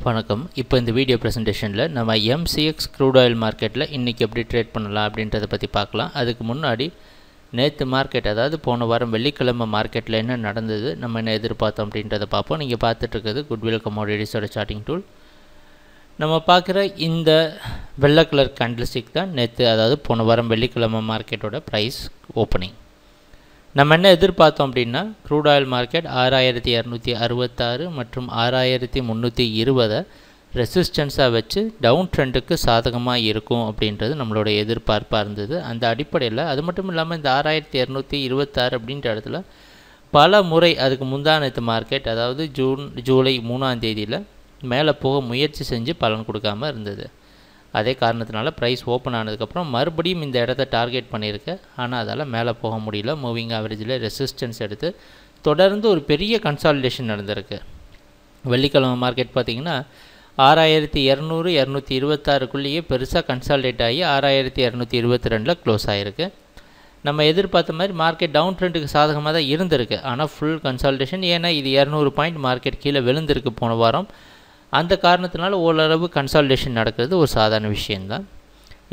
வணக்கம். இப்போ இந்த வீடியோ ப்ரெசன்டேஷனில் நம்ம MCX க்ரூட் ஆயில் மார்க்கெட்டில் இன்றைக்கி எப்படி ட்ரேட் பண்ணலாம் அப்படின்றத பற்றி பார்க்கலாம். அதுக்கு முன்னாடி நேற்று மார்க்கெட், அதாவது போன வாரம் வெள்ளிக்கிழமை மார்க்கெட்டில் என்ன நடந்தது, நம்ம என்ன எதிர்பார்த்தோம் அப்படின்றத பார்ப்போம். நீங்கள் பார்த்துட்ருக்கிறது குட்வில் கமோடிட்டிஸோட சார்ட்டிங் டூல். நம்ம பார்க்குற இந்த வெள்ளை கலர் கேண்டில்ஸ்டிக் தான் நேற்று, அதாவது போன வாரம் வெள்ளிக்கிழமை மார்க்கெட்டோட ப்ரைஸ் ஓப்பனிங். நம்ம என்ன எதிர்பார்த்தோம் அப்படின்னா, க்ரூட் ஆயில் மார்க்கெட் 6266 மற்றும் 6320 ரெசிஸ்டன்ஸாக வச்சு டவுன் ட்ரெண்டுக்கு சாதகமாக இருக்கும் அப்படின்றது நம்மளோட எதிர்பார்ப்பாக இருந்தது. அந்த அடிப்படையில் அது மட்டும் இல்லாமல் இந்த 6226 அப்படின்ற இடத்துல பல முறை அதுக்கு முந்தானத்து மார்க்கெட், அதாவது ஜூலை 3ஆம் தேதியில் மேலே போக முயற்சி செஞ்சு பலன் கொடுக்காமல் இருந்தது. அதே காரணத்தினால ப்ரைஸ் ஓப்பன் ஆனதுக்கப்புறம் மறுபடியும் இந்த இடத்த டார்கெட் பண்ணியிருக்கேன். ஆனால் அதால் மேலே போக முடியல. மூவிங் ஆவரேஜில் ரெசிஸ்டன்ஸ் எடுத்து தொடர்ந்து ஒரு பெரிய கன்சாலிடேஷன் நடந்திருக்கு. வெள்ளிக்கிழமை மார்க்கெட் பார்த்திங்கன்னா 6200 226க்குள்ளேயே பெருசாக கன்சாலிடேட் ஆகி 6222 க்ளோஸ் ஆகிருக்கு. நம்ம எதிர்பார்த்த மாதிரி மார்க்கெட் டவுன் ட்ரெண்டுக்கு சாதகமாக தான் இருந்திருக்கு. ஆனால் ஃபுல் கன்சாலிடேஷன், ஏன்னா இது 200 பாயிண்ட் மார்க்கெட் கீழே விழுந்திருக்கு போன வாரம். அந்த காரணத்தினால ஓரளவு கன்சாலிடேஷன் நடக்கிறது ஒரு சாதாரண விஷயந்தான்.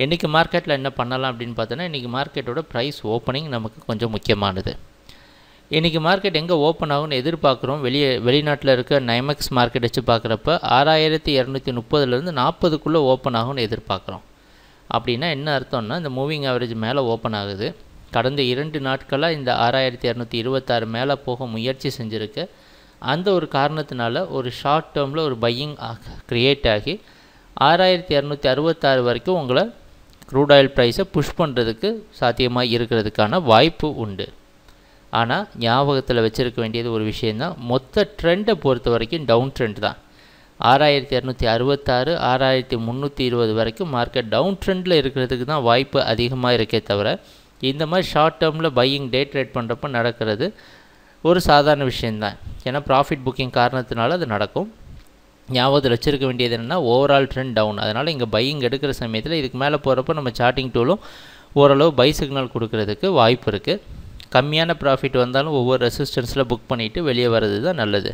இன்றைக்கி மார்க்கெட்டில் என்ன பண்ணலாம் அப்படின்னு பார்த்தோன்னா, இன்றைக்கி மார்க்கெட்டோட ப்ரைஸ் ஓப்பனிங் நமக்கு கொஞ்சம் முக்கியமானது. இன்றைக்கி மார்க்கெட் எங்கே ஓப்பன் ஆகும்னு எதிர்பார்க்குறோம். வெளிநாட்டில் இருக்க நைமெக்ஸ் மார்க்கெட் வச்சு பார்க்குறப்ப 6230லேருந்து 40க்குள்ளே ஓப்பன் ஆகும்னு எதிர்பார்க்குறோம். அப்படின்னா என்ன அர்த்தம்னா, இந்த மூவிங் ஆவரேஜ் மேலே ஓப்பன் ஆகுது. கடந்த 2 நாட்களாக இந்த 6226 மேலே போக முயற்சி செஞ்சுருக்கு. அந்த ஒரு காரணத்தினால ஒரு ஷார்ட் டேர்மில் ஒரு பையிங் க்ரியேட் ஆகி 6266 வரைக்கும் உங்களை க்ரூட் ஆயில் ப்ரைஸை புஷ் பண்ணுறதுக்கு சாத்தியமாக இருக்கிறதுக்கான வாய்ப்பு உண்டு. ஆனால் ஞாபகத்தில் வச்சுருக்க வேண்டியது ஒரு விஷயந்தான், மொத்த ட்ரெண்டை பொறுத்த வரைக்கும் டவுன் ட்ரெண்ட் தான். 6266 6320 வரைக்கும் மார்க்கெட் டவுன் ட்ரெண்டில் இருக்கிறதுக்கு தான் வாய்ப்பு அதிகமாக இருக்கே தவிர, இந்த மாதிரி ஷார்ட் டேர்மில் பையிங் டே ட்ரேட் பண்ணுறப்ப நடக்கிறது ஒரு சாதாரண விஷயந்தான். ஏன்னா ப்ராஃபிட் புக்கிங் காரணத்தினால அது நடக்கும். ஞாபகத்தில் வச்சுருக்க வேண்டியது என்னென்னா, ஓவரால் ட்ரெண்ட் டவுன். அதனால் இங்கே பையிங் எடுக்கிற சமயத்தில் இதுக்கு மேலே போகிறப்போ நம்ம சார்ட்டிங் டூலும் ஓரளவு பை சிக்னல் கொடுக்கறதுக்கு வாய்ப்பு இருக்குது. கம்மியான ப்ராஃபிட் வந்தாலும் ஒவ்வொரு ரெசிஸ்டன்ஸில் புக் பண்ணிவிட்டு வெளியே வர்றது தான் நல்லது.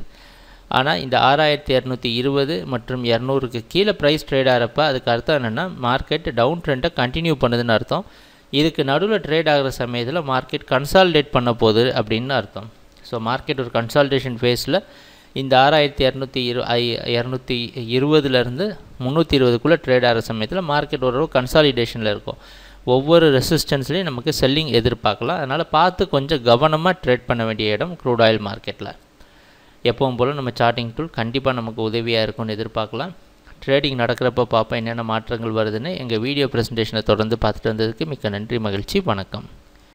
ஆனால் இந்த 6220 மற்றும் 200க்கு கீழே ப்ரைஸ் ட்ரேட் ஆகிறப்ப அதுக்கு அர்த்தம் என்னென்னா, மார்க்கெட் டவுன் ட்ரெண்டை கண்டினியூ பண்ணுதுன்னு அர்த்தம். இதுக்கு நடுவில் ட்ரேட் ஆகிற சமயத்தில் மார்க்கெட் கன்சாலிடேட் பண்ண போகுது அப்படின்னு அர்த்தம். ஸோ மார்க்கெட் ஒரு கன்சாலிடேஷன் ஃபேஸில் இந்த 6220லேருந்து 320க்குள்ளே ட்ரேட் ஆகிற சமயத்தில் மார்க்கெட் ஓரளவு கன்சாலிடேஷனில் இருக்கும். ஒவ்வொரு ரெசிஸ்டன்ஸ்லேயும் நமக்கு செல்லிங் எதிர்பார்க்கலாம். அதனால் பார்த்து கொஞ்சம் கவனமாக ட்ரேட் பண்ண வேண்டிய இடம் க்ரூட் ஆயில் மார்க்கெட்டில். எப்பவும் போல் நம்ம சார்ட்டிங் டூல் கண்டிப்பாக நமக்கு உதவியாக இருக்கும்னு எதிர்பார்க்கலாம். ட்ரேடிங் நடக்கிறப்ப பார்ப்போம் என்னென்ன மாற்றங்கள் வருதுன்னு. எங்கள் வீடியோ ப்ரெசன்டேஷனை தொடர்ந்து பார்த்துட்டு வந்ததுக்கு மிக்க நன்றி, மகிழ்ச்சி, வணக்கம்.